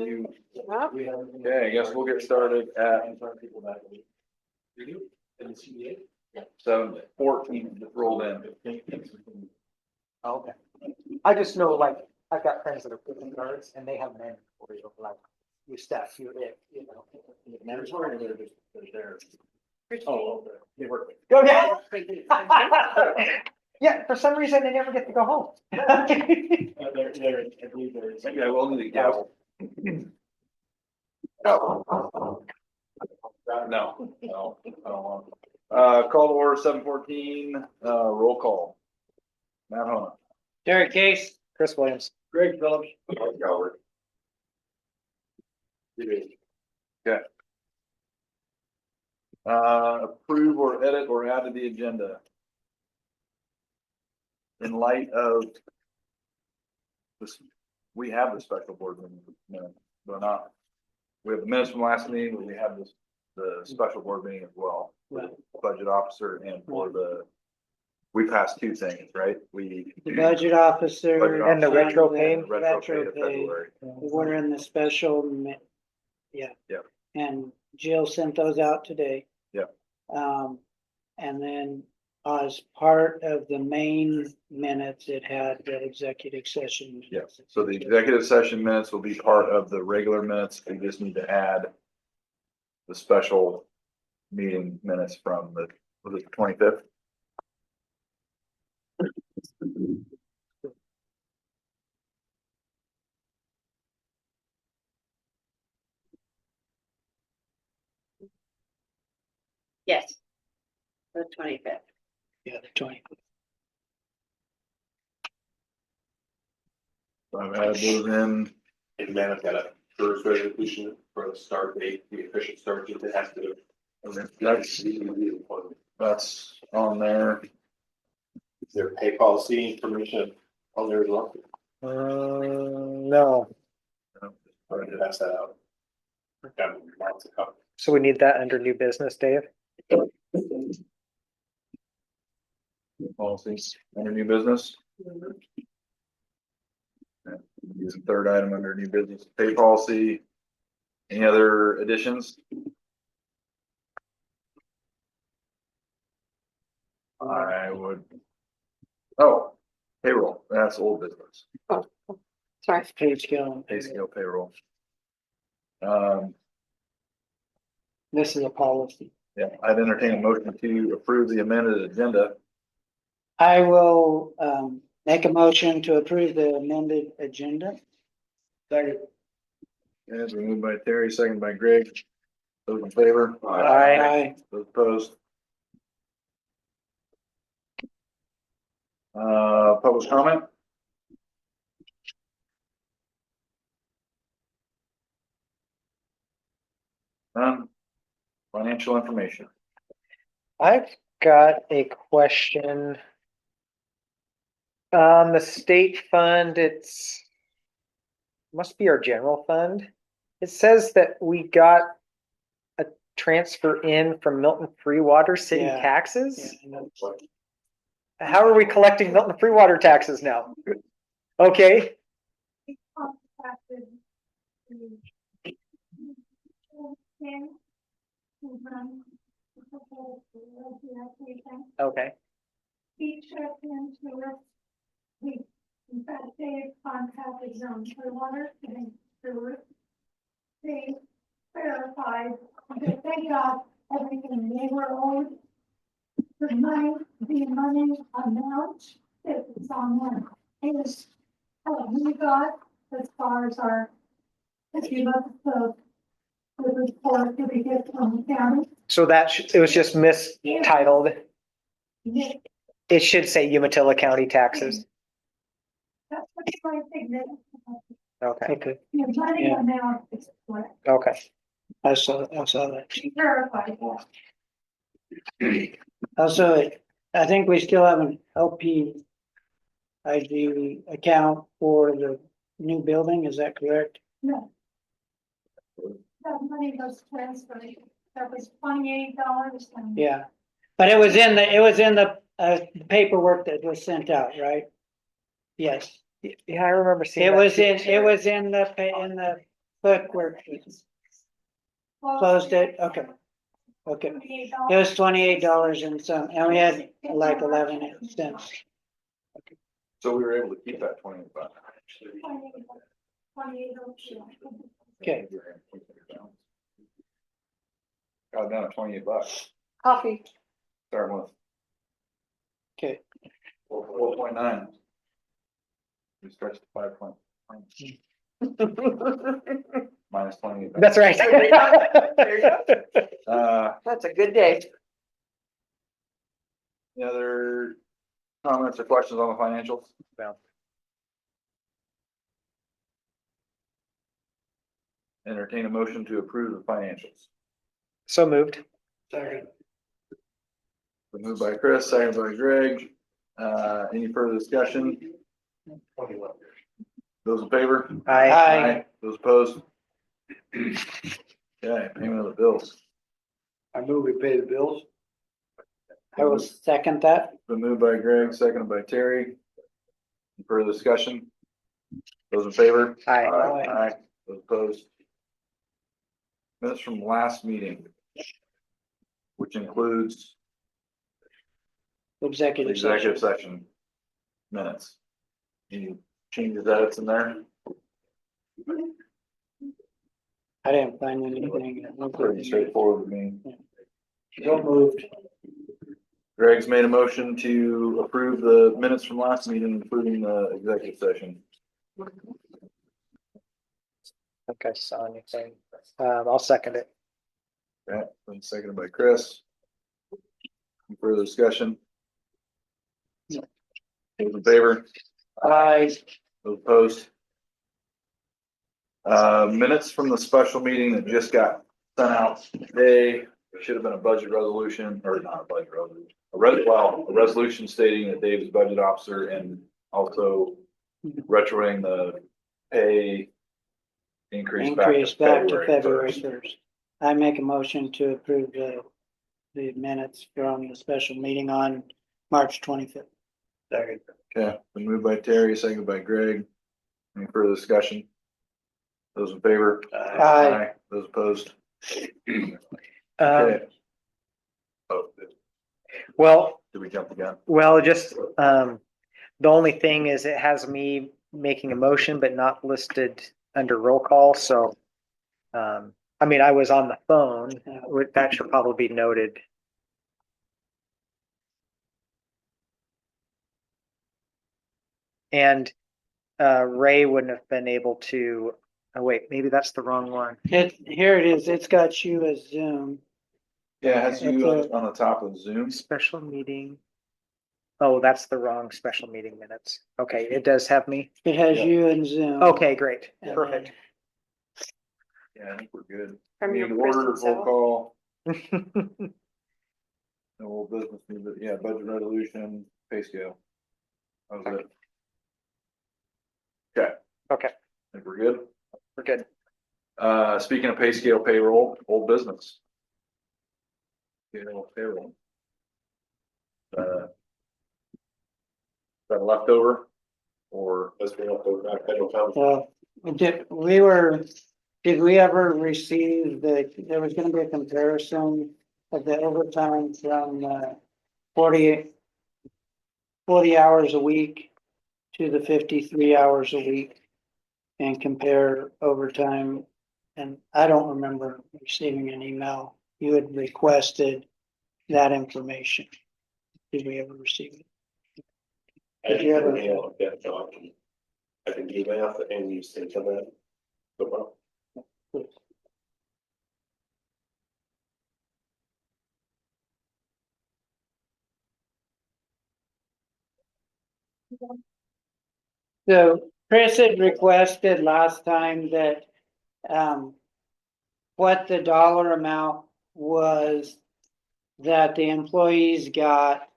Okay, I guess we'll get started at 7:14, just rolled in. Okay. I just know, like, I've got friends that are prison guards and they have mandatory, like, you staff, you're it, you know. Mandatory, they're just, they're there. Oh, okay. They work. Go, yeah. Yeah, for some reason, they never get to go home. They're, I believe there's. Maybe I will need a gavel. Oh. No, I don't want. Call to order 7:14, roll call. Matt Hona. Derek Case. Chris Williams. Greg Phillips. Howard. Okay. Approve or edit or add to the agenda. In light of this, we have the special board meeting, no, but not. We have the minutes from last meeting, but we have this, the special board meeting as well. Right. Budget officer and for the, we passed two things, right? We. The budget officer. Budget And the officer retro and pay. the Retro pay Retro to pay. February. We're in the special. Yeah. Yep. And Jill sent those out today. Yep. And then as part of the main minutes, it had the executive session. Yeah, so the executive session minutes will be part of the regular minutes. We just need to add the special meeting minutes from the, was it the 25th? Yes. The 25th. Yeah, the 20. So I've added those in. And then I've got a first resolution for the start date, the official start date that has to. That's on there. Is there pay policy information on there as well? No, I'm going to pass that out. Got lots of copies. so we need that under new business, Dave. Policies under new business. Use the third item under new business, pay policy. Any other additions? I would. Oh, payroll, that's old business. Sorry. Pay scale. Pay scale payroll. This is a policy. Yeah, I'd entertain a motion to approve the amended agenda. I will make a motion to approve the amended agenda. Second. As we moved by Terry, second by Greg. Those in favor? Aye. Those opposed? Public comment? None. Financial information. I've got a question. On the state fund, it's must be our general fund. It says that we got a transfer in from Milton Freewater city Yeah. taxes. Yeah, How are we collecting Milton Freewater taxes now? Okay, okay, He checked into it. We, in fact, they contacted them for water and sewer. They verified that they got everything they were owed. The money amount that was on them is what we got as far as our, if you look at the report that we get from the county. so that it was just mistitled. It should say Umatilla County taxes. That's what I think that. Okay, Okay, The money Yeah. amount is correct. okay. I saw that. She verified that. Also, I think we still have an LP ID account for the new building, is that correct? No. That money was transferred. That was $28 and. Yeah, but it was in the paperwork that was sent out, right? Yes, Yeah, I remember seeing it that was too. in the Clerk worksheets. Closed it, okay. Okay, it was $28 and some, and we had like 11 cents. So we were able to keep that 28 bucks. Okay. Got down to 28 bucks. Coffee. Starting with Okay, 4.9. We stretched to 5 minus 28. That's right. That's a good day. Any other comments or questions on the financials? No. Entertain a motion to approve the financials. So moved. Been moved by Chris, seconded by Greg. Any further discussion? Those in favor? Aye. Those opposed? Okay, payment of the bills. I move we pay the bills. I will second that. Been moved by Greg, seconded by Terry. Any further discussion? Those in favor? Aye. Aye. Those opposed? Minutes from last meeting, which includes Executive executive session. session minutes. Any changes, edits in there? I didn't find anything. Pretty straightforward to me. So moved. Greg's made a motion to approve the minutes from last meeting, including the executive session. I think I saw anything. I'll second it. Okay, been seconded by Chris. Any further discussion? No. Those in favor? Aye. Those opposed? Minutes from the special meeting that just got sent out today. There should have been a budget resolution, or not a budget resolution, a resolution stating that Dave's budget officer and also retroing the pay increase back Increase back to February 1st. 1st. I make a motion to approve the minutes from the special meeting on March 25th. Second. Okay, been moved by Terry, seconded by Greg. Any further discussion? Those in favor? Aye. Those opposed? Um, Okay. Oh, well, did we jump the gun? just, the only thing is it has me making a motion, but not listed under roll call, so. I mean, I was on the phone, that should probably be noted. And, Ray wouldn't have been able to, oh wait, maybe that's the wrong one. Here it is. It's got you as Zoom. Yeah, it has you Okay. on the top of Zoom. Special meeting. Oh, that's the wrong special meeting minutes. Okay, it does have me. It has Yeah. you and Zoom. Okay, great, And perfect. Yeah, I think we're good. From your Meeting order, prison roll cell. call, no old business, but yeah, budget resolution, pay scale. That was it. Okay, Okay, I think we're good. we're good. Speaking of pay scale payroll, old business. Payroll. Is that a leftover or? Let's bring up the federal funds. Did we ever receive there was gonna be a comparison of the overtime from 40 hours a week to the 53 hours a week and compare overtime. And I don't remember receiving an email. You had requested that information. Did we ever receive it? I didn't have any of that, so I can do math and you think of that. So, well, So Chris had requested last time that, what the dollar amount was that the employees got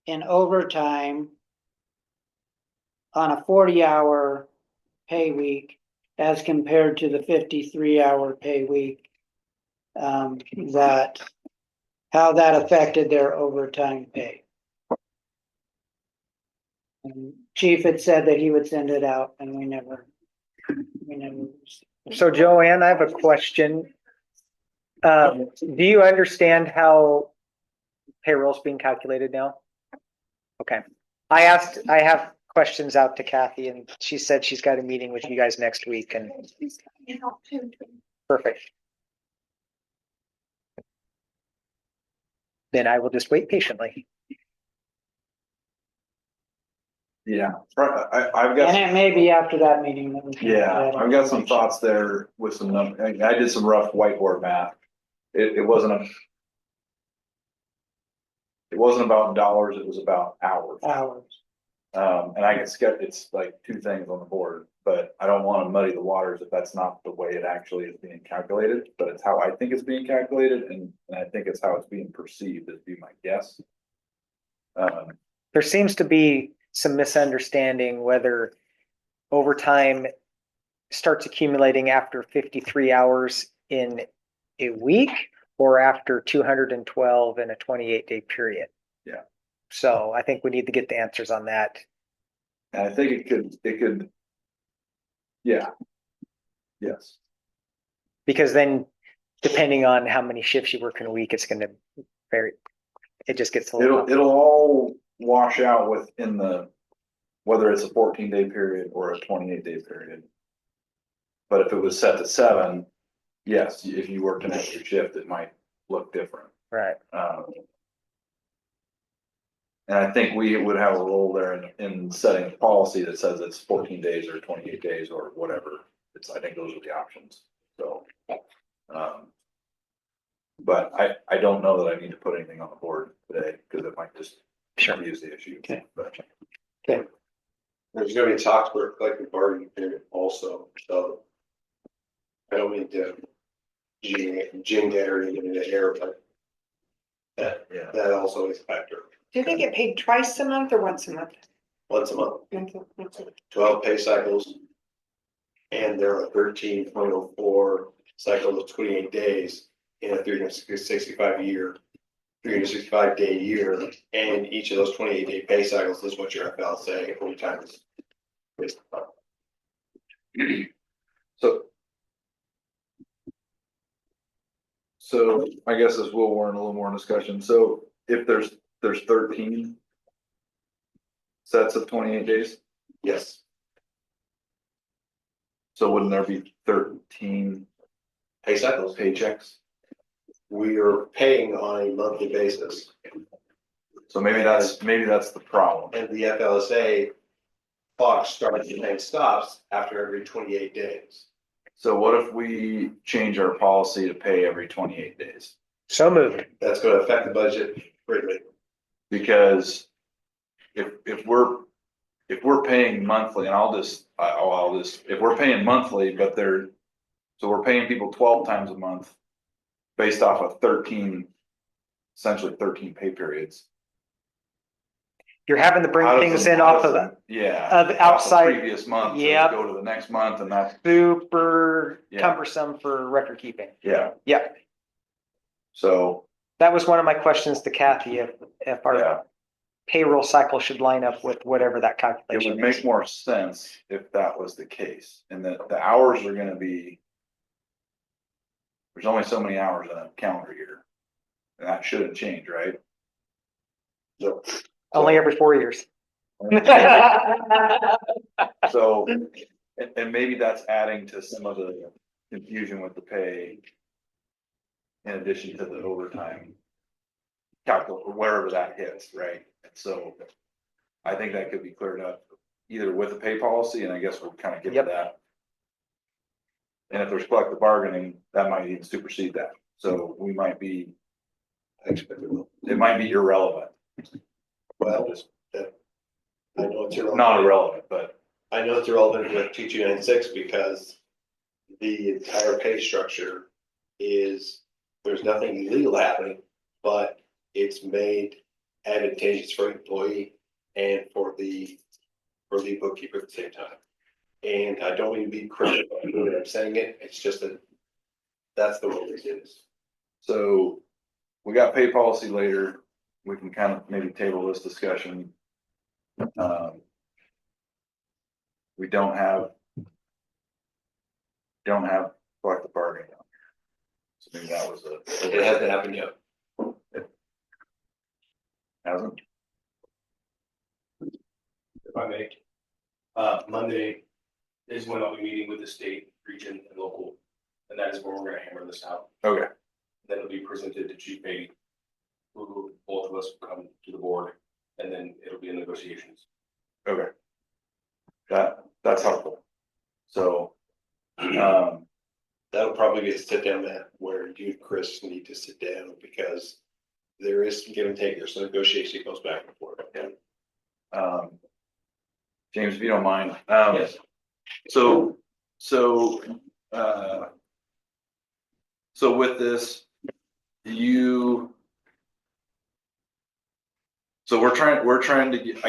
in overtime on a 40-hour pay week as compared to the 53-hour pay week. That, how that affected their overtime pay. And Chief had said that he would send it out and we never So Joanne, I have a question. Do you understand how payroll's being calculated now? Okay. I have questions out to Kathy and she said she's got a meeting with you guys next week and perfect. Then I will just wait patiently. Yeah, I've And got, it may be after that meeting that we can. yeah, I've got some thoughts there with some numbers. I did some rough whiteboard math. It wasn't about dollars, it was about hours. Hours. And I can sketch, it's like two things on the board, but I don't want to muddy the waters if that's not the way it actually is being calculated, but it's how I think it's being calculated and I think it's how it's being perceived, would be my guess. There seems to be some misunderstanding whether overtime starts accumulating after 53 hours in a week or after 212 in a 28-day period. Yeah. So I think we need to get the answers on that. And I think it could, yeah. Yes. Because then depending on how many shifts you work in a week, it's going to vary. It just gets a little. It'll all wash out within whether it's a 14-day period or a 28-day period. But if it was set to 7, yes, if you worked an extra shift, it might look different. Right. And I think we would have a role there in setting a policy that says it's 14 days or 28 days or whatever. I think those are the options, so. But I don't know that I need to put anything on the board today, because it might just confuse the issue. Okay. But There's gonna be talks for collective bargaining period also, so. I don't mean to jingle or anything in the air, but yeah, that also is a factor. Do they get paid twice a month or once a month? Once a month, 12 pay cycles. And there are 13.04 cycles of 28 days in a 365-day year. And each of those 28-day pay cycles is what your FLSA overtime is based upon. So I guess this will warrant a little more discussion. So if there's 13 sets of 28 days, Yes, so wouldn't there be 13 pay cycles. paychecks? We are paying on a monthly basis. So maybe that's the problem. And the FLSA clock starts and stops after every 28 days. So what if we change our policy to pay every 28 days? So moved. That's going to affect the budget greatly. Because if we're paying monthly, and if we're paying monthly, but so we're paying people 12 times a month based off of essentially 13 pay periods. You're having to bring How does things the- in how off does of the- Yeah. of the off outside- Previous month, Yep. go to the next month and that's, super Yeah. cumbersome for record keeping. yeah, Yep. so, That was one of my questions to Kathy, if our yeah. payroll cycle should line up with whatever that It calculation would make is. more sense if that was the case, and that the hours are gonna be. There's only so many hours in a calendar year. And that shouldn't change, right? So Only every 4 years. So, and maybe that's adding to some of the confusion with the pay. In addition to the overtime. Calculate, wherever that hits, right? And so. I think that could be cleared up either with a pay policy, and I guess we'll kind of get to Yep. that. And if there's collective bargaining, that might even supersede that, so we might be. I expect it will. It might be irrelevant. Well, I know it's irrelevant. Not irrelevant, but I know it's irrelevant with 2296 because the entire pay structure is, there's nothing illegal happening, but it's made advantageous for the employee and for the bookkeeper at the same time. And I don't mean to be critical of the way I'm saying it, it's just that that's the way it is. so we got pay policy later. We can kind of maybe table this discussion. We don't have don't have collective bargaining on here. So maybe that was It hasn't happened yet. hasn't. If I may. Monday is when I'll be meeting with the state, region and local, and that is where we're gonna hammer this out. Okay, Then it'll be presented to Chief Beatty, who both of us will come to the board, and then it'll be in negotiations. okay. That's helpful. So, That'll probably be a sit down, Matt, where you and Chris need to sit down because there is some give and take. There's some negotiation that goes back and forth. James, if you don't mind. Yes. So with this, so we're trying to get,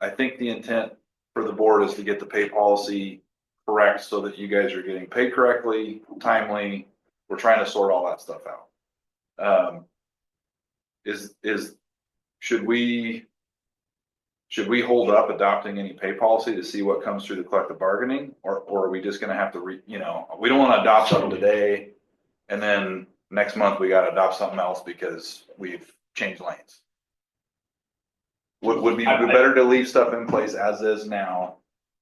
I think the intent for the board is to get the pay policy correct so that you guys are getting paid correctly, timely. We're trying to sort all that stuff out. Should we hold up adopting any pay policy to see what comes through the collective bargaining? Or are we just gonna have to we don't wanna adopt something today and then next month we gotta adopt something else because we've changed lanes? Would be better to leave stuff in place as is now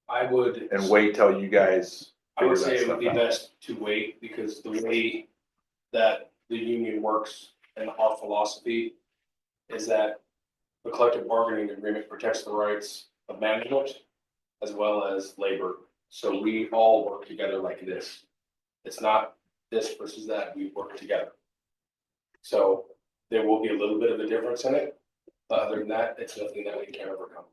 I would. and wait till you guys I would figure that say it would stuff be out. best to wait because the way that the union works and our philosophy is that the collective bargaining agreement protects the rights of management as well as labor. So we all work together like this. It's not this versus that, we work together. So there will be a little bit of a difference in it, but other than that, it's nothing that we can overcome.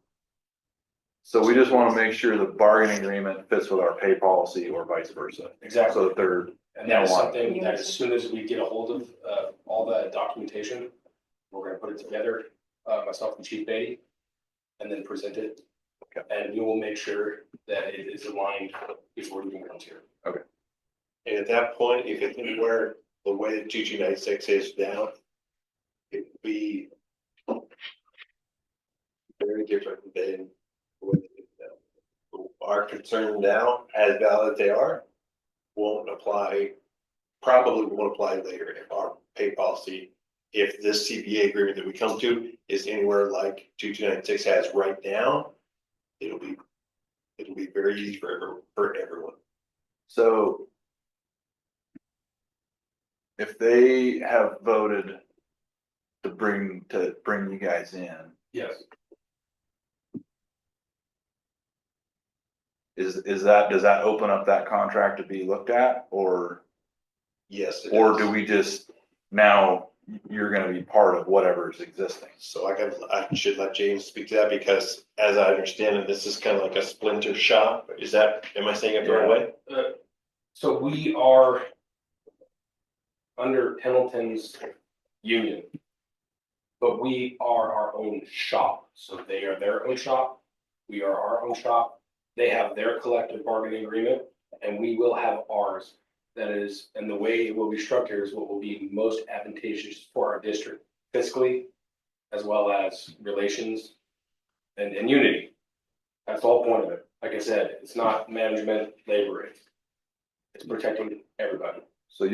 So we just wanna make sure the bargaining agreement fits with our pay policy or vice versa. Exactly. So that they're, And that is You know what? something that as soon as we get a hold of all that documentation, we're gonna put it together, myself and Chief Beatty, and then present it. Okay. And we will make sure that it is aligned before it even comes here. And at that point, if it's anywhere the way that 2296 is now, it would be very different than what it is now. Our concern now, as valid as they are, probably won't apply later if our pay policy, if this CBA agreement that we come to is anywhere like 2296 has right now, it'll be very easy for everyone. so. If they have voted to bring you guys in, Yes. does that open up that contract to be looked at, or Yes. it or is. do we just now you're gonna be part of whatever's existing? So I should let James speak to that because as I understand it, this is kind of like a splinter shop. Am I saying it the right way? So we are under Pendleton's union, but we are our own shop. So they are their own shop. We are our own shop. They have their collective bargaining agreement and we will have ours. That is, and the way it will be structured is what will be most advantageous for our district fiscally, as well as relations and unity. That's the whole point of it. Like I said, it's not management, labor, it's protecting everybody. So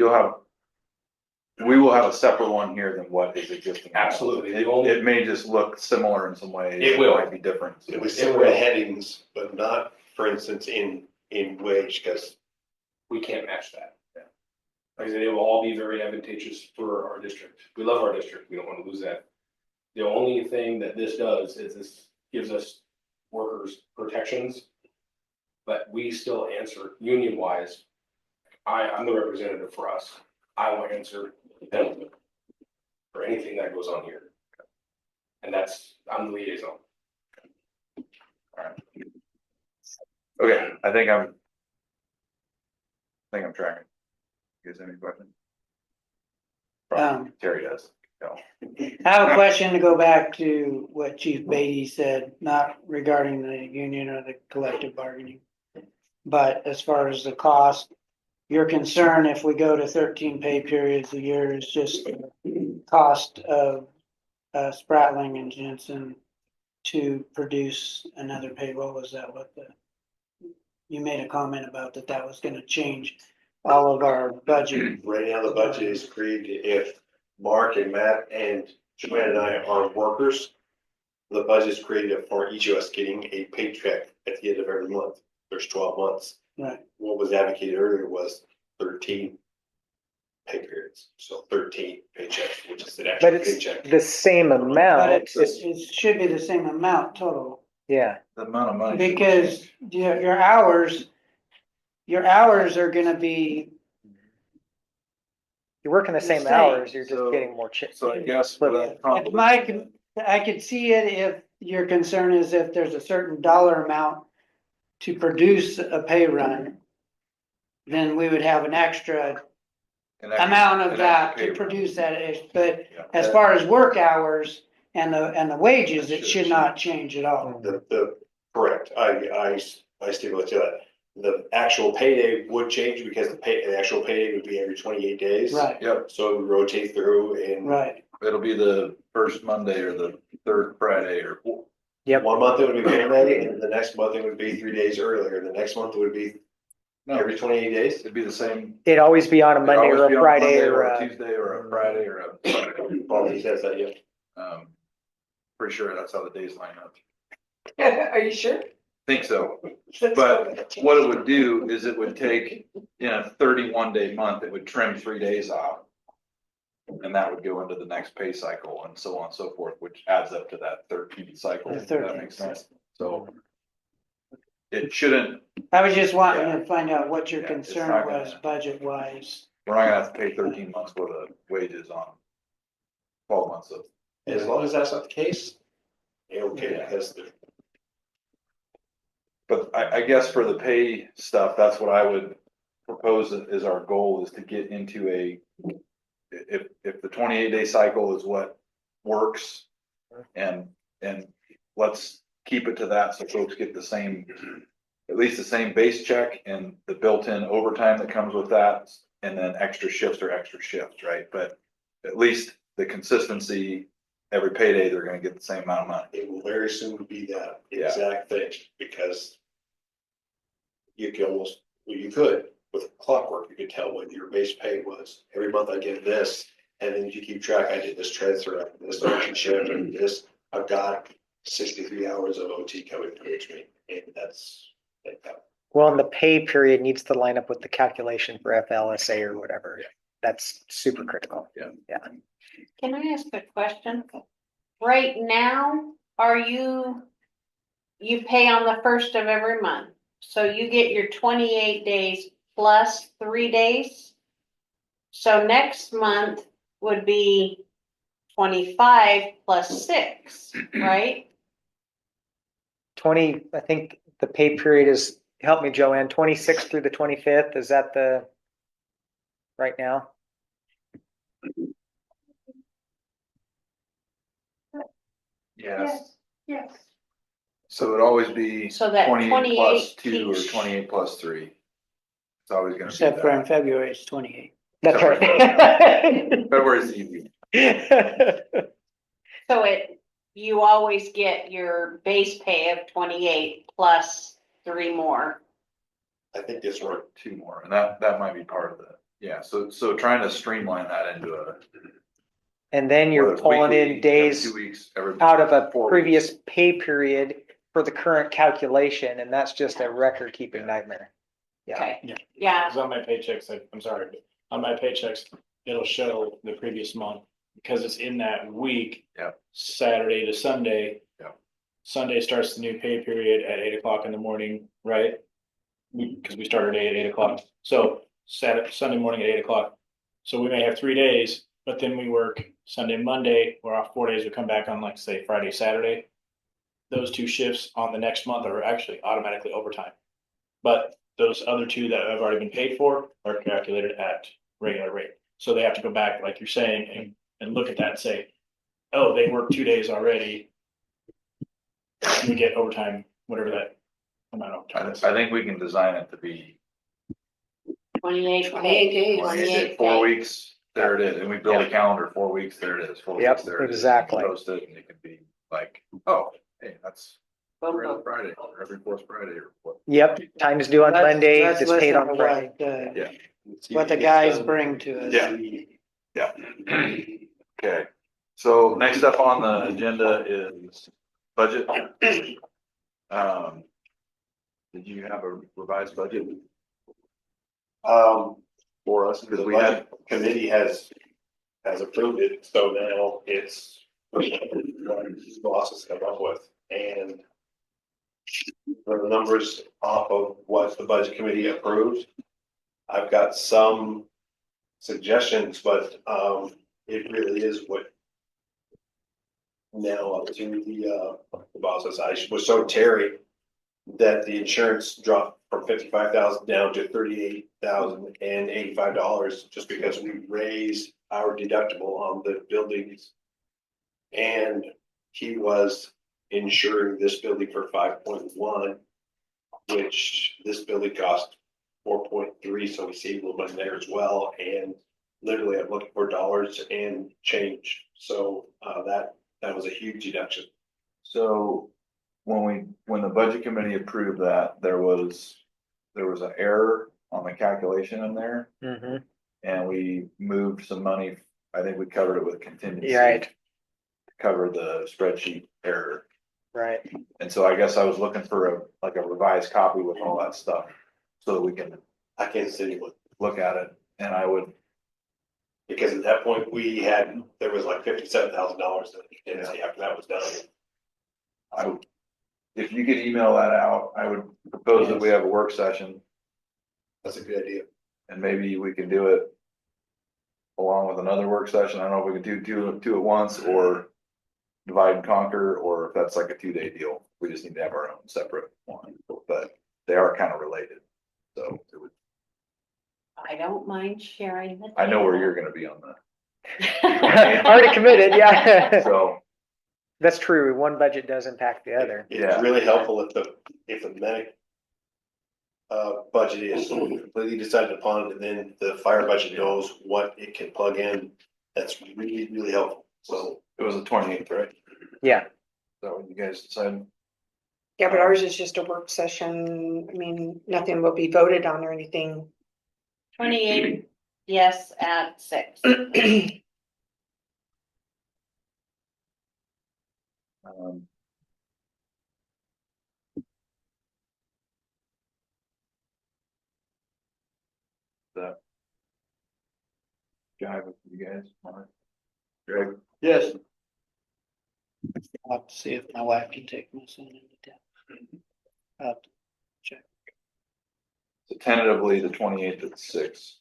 we will have a separate one here than what is existing. now. Absolutely. It may just look similar in some ways. It will. Might be different. It was similar headings, but not, for instance, in wage, because We can't match that. Like I said, it will all be very advantageous for our district. We love our district. We don't want to lose that. The only thing that this does is this gives us workers protections. But we still answer union wise. I'm the representative for us. I will answer the Pendleton for anything that goes on here. And I'm the liaison. Okay, I think I'm tracking. You guys have any questions? Terry does. No. I have a question to go back to what Chief Beatty said, not regarding the union or the collective bargaining. But as far as the cost, your concern if we go to 13 pay periods a year is just cost of Spratling and Jensen to produce another payroll. Is that what you made a comment about that was gonna change all of our budget. Right now, the budget is created, if Mark and Matt and Joanne and I are workers, the budget is created for each of us getting a paycheck at the end of every month. There's 12 months. Right. What was advocated earlier was 13 pay periods, so 13 paychecks, which is an But extra it's paycheck. the same But amount, it should be the same amount total, yeah. The amount of money. shouldn't because change. your hours are gonna be, You're working the The same same. hours, you're just So- getting more chips. So I guess for that. I could see it if your concern is if there's a certain dollar amount to produce a pay run, then we would have an extra amount of that to produce that, but as far as work hours and the wages, it should not change at all. Correct, I stipulate to that. The actual payday would change because the actual payday would be every 28 days. Right, Yep, So it would rotate through and right. it'll be the first Monday or the third Friday or. Yep. one month it would be Monday, and the next month it would be 3 days earlier, and the next month it would be No, every 28 days. it'd be the same. It'd always be on a it'd Monday always or be a on Friday Monday or a a, Tuesday or a Friday or a Sunday. Paul, he says that, yeah. Pretty sure that's how the days line up. Are you sure? Think so. But what it would do is it would take, in a 31-day month, it would trim 3 days off. And that would go into the next pay cycle and so on and so forth, which adds up to that 13th cycle. The If that 13th. makes sense. So it shouldn't, I was just wanting to find out what your Yeah, it's concern not gonna- was budget wise. we're not gonna have to pay 13 months worth of wages on 12 months of. As long as that's not the case, yeah, okay, Yeah. because the But I guess for the pay stuff, that's what I would propose is our goal is to get into if the 28-day cycle is what works and let's keep it to that so folks get the same, at least the same base check and the built-in overtime that comes with that. And then extra shifts are extra shifts, right? But at least the consistency, every payday, they're gonna get the same amount of money. it will very soon be that Yeah. exact thing, because you could almost, well, you could, with clockwork, you could tell what your base pay was. Every month I get this, and then you keep track, I did this transfer, I did this function shift, I did this, I've got 63 hours of OT coming towards me, and that's like that. well, and the pay period needs to line up with the calculation for FLSA or whatever. That's super critical. Can I ask a question? Right now, you pay on the first of every month, so you get your 28 days plus 3 days. So next month would be 25 plus 6, right? 20, I think the pay period is, help me, Joanne, 26th through the 25th, is that the, right now? Yes. Yes. So it'd always be So that 28 plus 28 2 or keeps- 28 plus 3. It's always gonna be Except for in that. February, it's 28. That's right. February's easy. So you always get your base pay of 28 plus 3 more. I think this one, Or 2 more, and that might be part of the, yeah, so trying to streamline that into a. And then you're whether it's pulling weekly, in every days 2 weeks, every. out of a 4 previous weeks. pay period for the current calculation, and that's just a record keeping nightmare. Yeah, Okay, yeah, Cause on my paychecks, I'm sorry, but on my paychecks, it'll show the previous month, because it's in that week. Yep. Saturday to Sunday. Yep. Sunday starts the new pay period at 8 o'clock in the morning, right? Cause we start our day at 8 o'clock, so Sunday morning at 8 o'clock. So we may have 3 days, but then we work Sunday, Monday, we're off 4 days, we come back on like, say, Friday, Saturday. Those 2 shifts on the next month are actually automatically overtime. But those other 2 that have already been paid for are calculated at regular rate. So they have to go back, like you're saying, and look at that and say, oh, they worked 2 days already. We get overtime, whatever that amount of time is. I think we can design it to be 28 28 days. 28 4 pay. weeks, there it is, and we build a calendar, 4 weeks, there it is, 4 Yep, weeks, there it is. exactly. Post it, and it could be like, oh, hey, that's Boom, every boom. other Friday, or every 4th Friday, or what. yep, time is due on That's- Monday, that's just paid listen on to Friday. what, Yeah. what the guys bring to us. Yeah. Okay, so next up on the agenda is budget. Did you have a revised budget for us? The Because we had, budget committee has approved it, so now it's what the boss has come up with, and the numbers off of what the budget committee approved. I've got some suggestions, but it really is what now up to the bosses. I was so Terry that the insurance dropped from 55,000 down to $38,085 just because we raised our deductible on the buildings. And he was insuring this building for 5.1, which this building cost 4.3, so we saved a little money there as well. And literally I'm looking for dollars and change. So that was a huge deduction. so when the budget committee approved that, there was an error on the calculation in there. Mm-hmm. And we moved some money, I think we covered it with contingency. Right, to cover the spreadsheet error. right. And so I guess I was looking for a revised copy with all that stuff, so that we can I can't see what, look at it, and I would, because at that point there was like $57,000 in it after that was done. if you could email that out, I would propose that we have a work session, That's a good idea. and maybe we can do it along with another work session. I don't know if we can do two at once, or divide and conquer, or if that's like a 2-day deal. We just need to have our own separate one, but they are kind of related. So it would, I don't mind sharing the. I know where you're gonna be on Already committed, yeah. that, so. That's true. One budget does impact the other. Yeah. It's really helpful if the medic budget is completely decided upon, and then the fire budget knows what it can plug in. That's really, really helpful. So It was the 28th, right? Yeah. Is that what you guys decided? Yeah, but ours is just a work session. I mean, nothing will be voted on or anything. 28, yes, at 6. That jive with you guys? Greg? Yes. I'll have to see if my wife can take my son into town. I'll have to check. So tentatively the 28th at 6.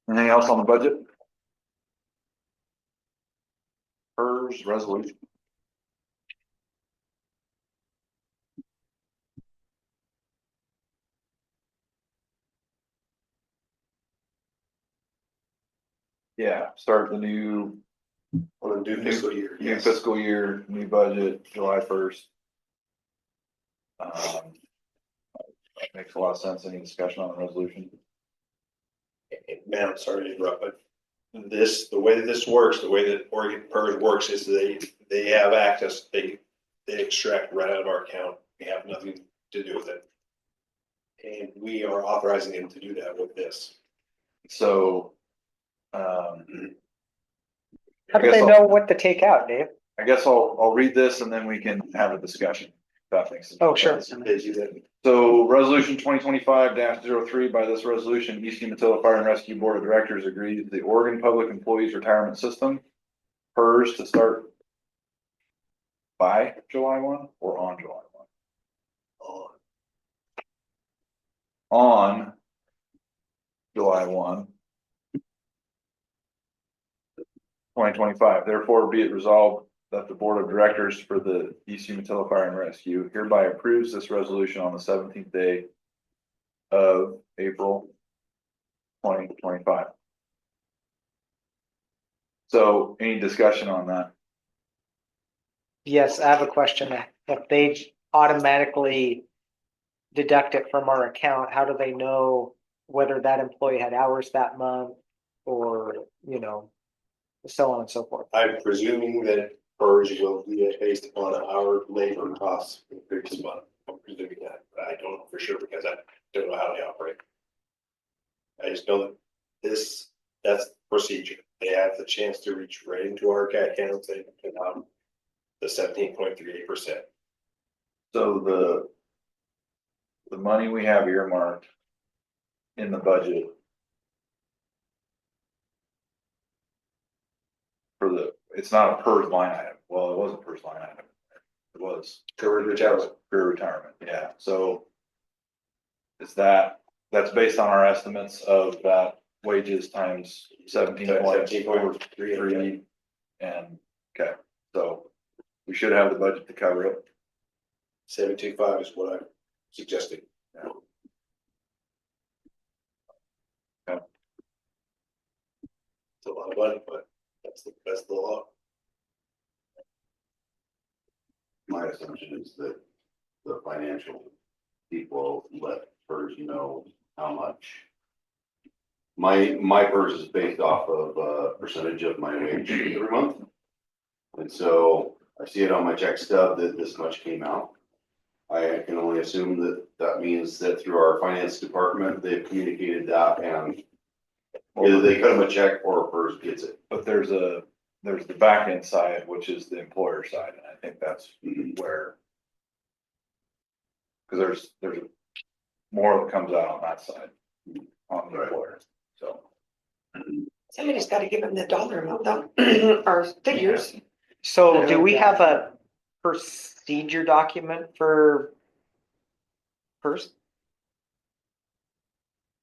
Anything else on the budget? PERS resolution. Yeah, start the new on the new fiscal year, new yes. fiscal year, new budget, July 1st. That makes a lot of sense. Any discussion on the resolution? Man, I'm sorry to interrupt, but the way that this works, the way that Oregon PERS works is they have access, they extract right out of our account. We have nothing to do with it. And we are authorizing them to do that with this. So, How I do guess they I'll- know what to take out, Dave? I guess I'll read this and then we can have a discussion. If that makes sense. Oh, sure. They do that. So resolution 2025-03, by this resolution, East Umatilla Fire and Rescue Board of Directors agrees the Oregon Public Employees Retirement System, PERS, to start by July 1 or on July 1? On July 1. 2025, therefore be it resolved that the Board of Directors for the East Umatilla Fire and Rescue hereby approves this resolution on the 17th day of April 2025. So any discussion on that? Yes, I have a question. If they automatically deduct it from our account, how do they know whether that employee had hours that month or, so on and so forth. I'm presuming that PERS will be based upon our labor costs for the previous month. I'm presuming that, but I don't know for sure because I don't know how they operate. I just know that that's the procedure. They have the chance to reach right into our accounts and the 17.38%. So the money we have earmarked in the budget for it's not a PERS line item. Well, it was a PERS line item. It was Career retirement. career retirement, yeah. So that's based on our estimates of that wages times 17.43. And, okay, so we should have the budget to cover it. 725 is what I'm suggesting. Yeah. Okay. It's a lot of money, but that's the law. My assumption is that the financial people let PERS know how much. My PERS is based off of a percentage of my wage every month. And so I see it on my check stub that this much came out. I can only assume that means that through our finance department, they've communicated that and either they cut them a check or PERS gets it. But there's the back end side, which is the employer side, and I think that's where. Cause there's more that comes out on that side, on the employer, so. Somebody's gotta give them the dollar amount though, or figures. So do we have a procedure document for PERS?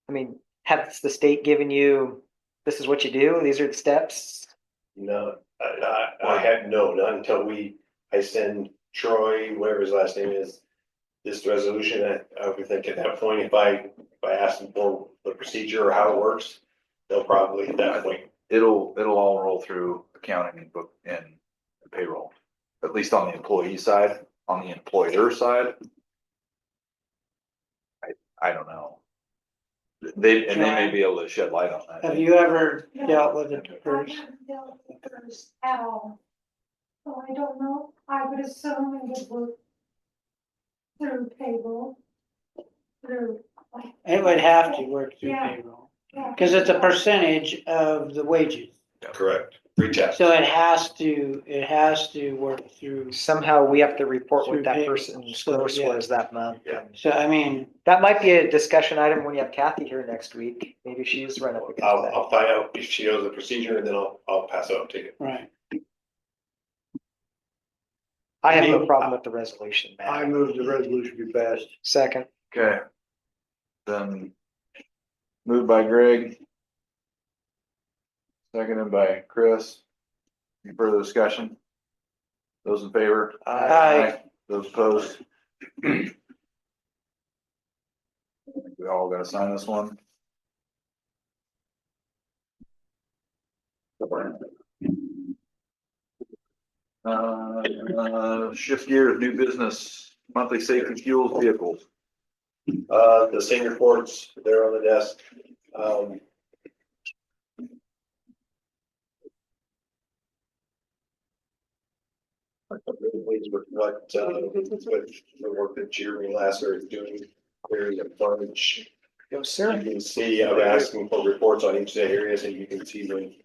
I mean, has the state given you, this is what you do, these are the steps? No, I had not until I send Troy, whatever his last name is, this resolution. I would think at that point, if I ask them for the procedure or how it works, they'll probably at that point. It'll all roll through accounting and book and payroll, at least on the employee side. On the employer side, I don't know. They may be able to shed light on that. Have you ever dealt with I it PERS? haven't dealt with PERS at all. So I don't know, I would assume it would work through payroll, through. It would have to work through Yeah. payroll, because it's a percentage of the wages. Correct. Pre-tax. So it has to work through. Somehow we have to report what Through that payroll. person's So, gross yeah. was that month. Yeah. So I mean, That might be a discussion item when you have Kathy here next week. Maybe she's run up against I'll that. find out if she knows the procedure and then I'll pass it on to you. right. I have no problem with the resolution, I man. move the resolution be passed. Second, Okay. Then moved by Greg. Seconded by Chris. Any further discussion? Those in favor? Aye. Those opposed? We all gotta sign this one. Shift gear, new business, monthly safety fuels vehicles. The same reports, they're on the desk. I'm really pleased with with the work that Jeremy Lasser is doing, clearing a bunch. go You sir. can see, I'm asking for reports on each of the areas, and you can see when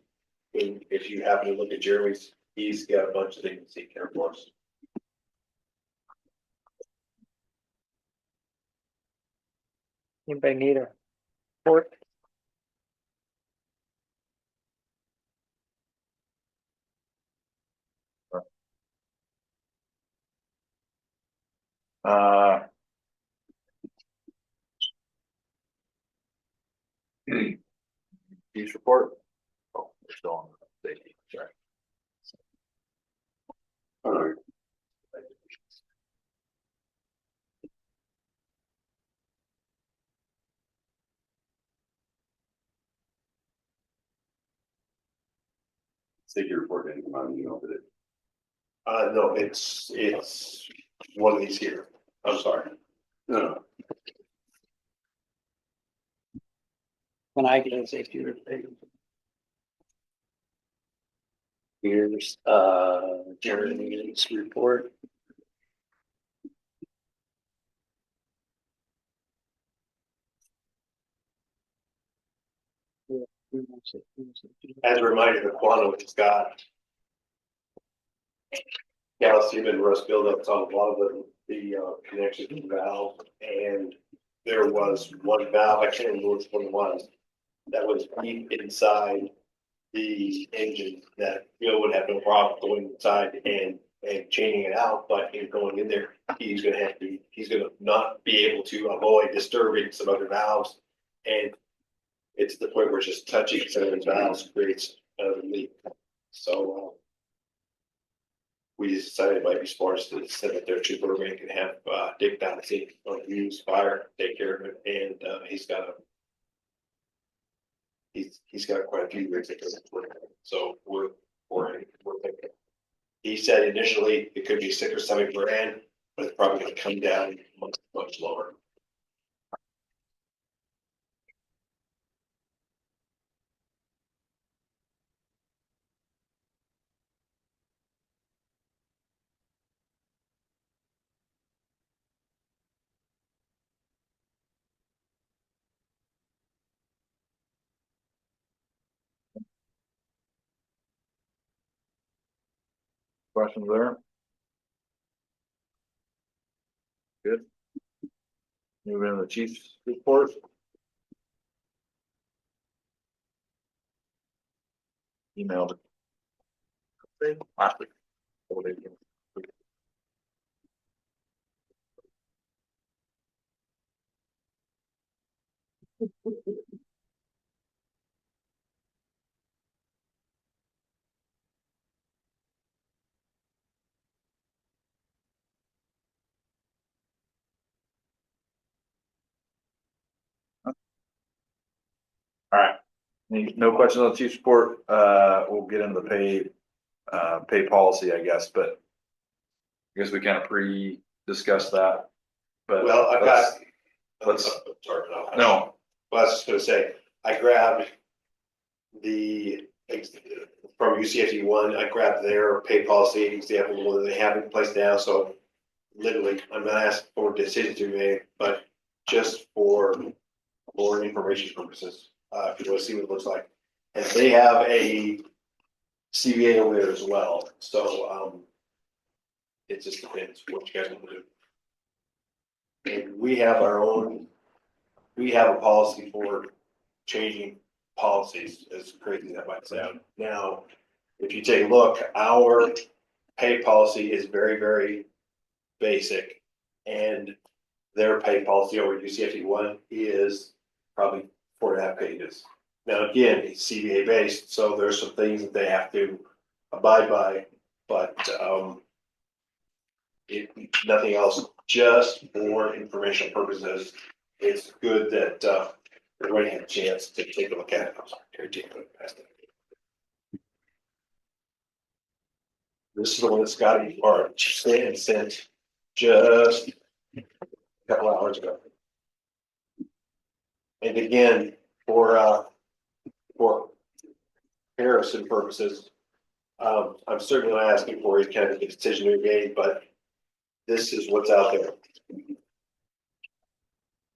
if you happen to look at Jeremy's, he's got a bunch of things he can report. Anybody need a report? Uh. Use report. Oh, we're still on the safety, sorry. All right. Safety report didn't come out, you know, did it? No, it's one of these here. I'm sorry. No. when I get a safety review. Here's, Jeremy's report. As a reminder, the quantum has got calcium and rust buildups on a lot of the connections to the valve. And there was one valve, I can't remember which one it was, that was deep inside the engine that Bill would have no problem going inside and changing it out, but in going in there, he's gonna not be able to avoid disturbing some other valves. And it's the point where it's just touching some of the valves creates a leak. So, we just decided it might be smart to send it there to Burbank and have, Dick Donnelly on EUFR take care of it, and, he's got quite a few rigs that goes into it. So we're thinking. He said initially it could be $6 or $7 grand, but it's probably gonna come down much lower. Questions there? Good. Moving on to the chief's report. Emailed it. Last week. All right. No questions on the chief's report. We'll get into the pay policy, I guess, but I guess we kind of pre-discussed that. But Well, I've got, let's- sorry, no, Well, I was just gonna say, I grabbed from UCFD one, I grabbed their pay policy example that they have in place now, so literally, I'm not asking for a decision to be made, but just for information purposes, if you wanna see what it looks like. And they have a CBA over there as well, so, it just depends what you guys want to do. And we have a policy for changing policies, as crazy as that might sound. Now, if you take a look, our pay policy is very, very basic. And their pay policy over UCFD one is probably 4.5 pages. Now, again, it's CBA based, so there's some things that they have to abide by, but, if nothing else, just for informational purposes, it's good that, everybody had a chance to take a look at it. I'm sorry, Terry, take a look past it. This is the one that Scotty or Stan sent just a couple hours ago. And again, for comparison purposes, I'm certainly not asking for any kind of decision to be made, but this is what's out there.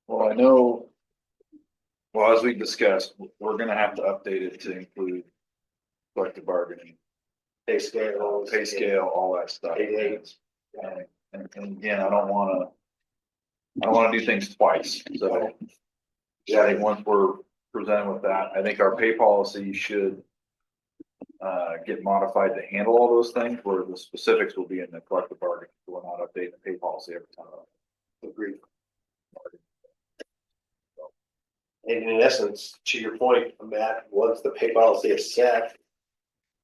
well, I know. Well, as we discussed, we're gonna have to update it to include collective bargaining, Pay scale, all that stuff. Pay dates. And again, I don't wanna do things twice, so. Yeah, I think once we're presented with that, I think our pay policy should get modified to handle all those things, where the specifics will be in the collective bargaining. We're not updating the pay policy every time. Agreed. And in essence, to your point, Matt, once the pay policy is set,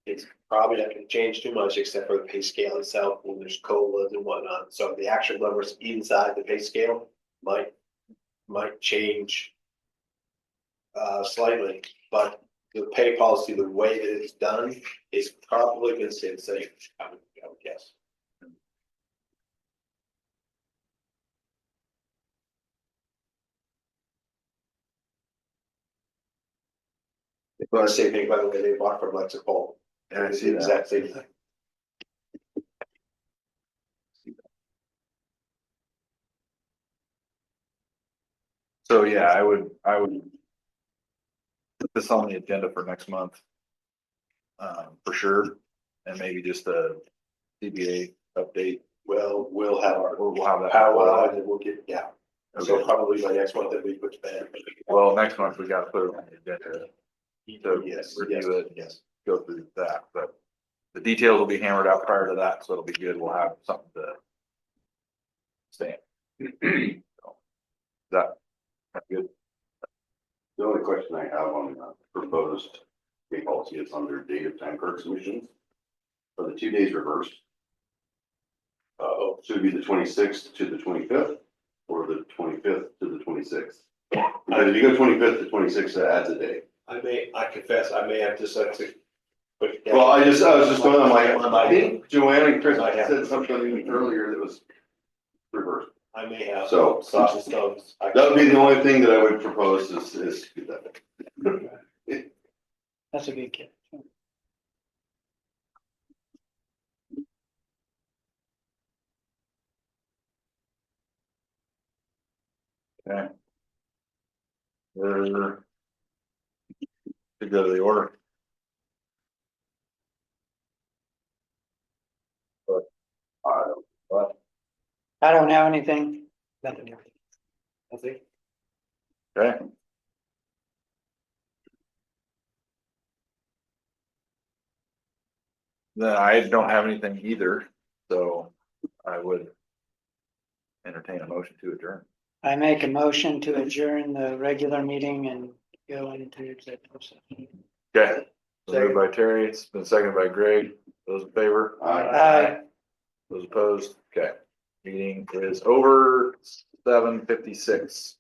it's probably not gonna change too much except for the pay scale itself when there's COLAs and whatnot. So the actual numbers inside the pay scale might change slightly, but the pay policy, the way that it's done is probably gonna stay the same, I would guess. The same thing, by the way, they bought from Lexipol. And I It's see the that. exact same thing. So yeah, I would put this on the agenda for next month. For sure, and maybe just a CBA update, Well, we'll have our we'll have that. powwow and then we'll get, yeah. So Okay. probably by next month that we put to bed. Well, next month we gotta put it on the agenda, to Yes, review it, yes. go through that, but the details will be hammered out prior to that, so it'll be good, we'll have something to stamp. So, that's good. The only question I have on proposed pay policy is under date of time card submissions. Are the 2 days reversed? Should it be the 26th to the 25th or the 25th to the 26th? Because if you go 25th to 26th, that adds a day. I confess, I may have to set to. Well, I was just going on I think Joanne and Chris said something earlier that was reversed. I may have. So- Sausage stones. That would be the only thing that I would propose is that. That's a good kid. Okay. We're to go to the order. But, I don't have anything. Nothing. okay. Then I don't have anything either, so I would entertain a motion to adjourn. I make a motion to adjourn the regular meeting and go into executive session. Okay, so moved by Terry, it's been seconded by Greg, those in favor? Aye. Those opposed, okay, meeting is over 7:56.